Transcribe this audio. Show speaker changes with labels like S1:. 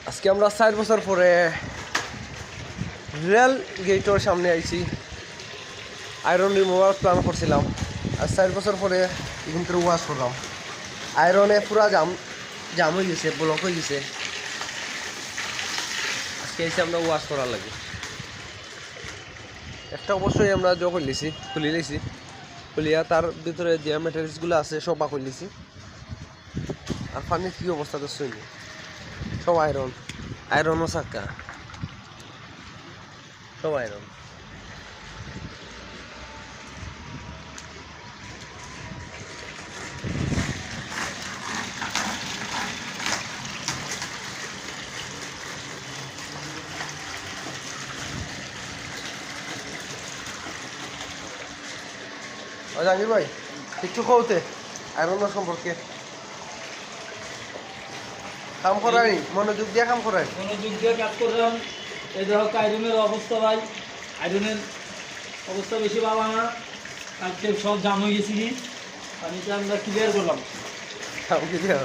S1: আজকে আমরা 4 বছর পরে রেল গেটের সামনে আইছি। আয়রন রিমুভার প্ল্যান করছিলাম, আর 4 বছর পরে কিন্তু ওয়াশ করলাম। আয়রনে পুরা জাম হয়ে গেছে, ব্লক হয়ে গেছে। আজকে এসে আমরা ওয়াশ করার লাগে। একটা অবশ্যই আমরা খুলি লেছি, খুলিয়া তার ভিতরে যে ম্যাটেরিয়ালসগুলো আছে সব বা খুলিছি। আর পানির কী অবস্থা তো শুনি, সব আয়রনও চাক্কা, সব আয়রন। জাহাঙ্গীর ভাই একটু কৌতে আয়রনের সম্পর্কে কাম করাই, মনোযোগ দিয়ে কাম করাই,
S2: মনোযোগ দিয়ে কাজ করলাম। এই দেখো আয়রনের অবস্থা ভাই, আয়রনের অবস্থা বেশি ভালো না। কালকে সব জাম হয়ে গেছি, পানিটা আমরা ক্লিয়ার করলাম।
S1: কাম কি দিয়ে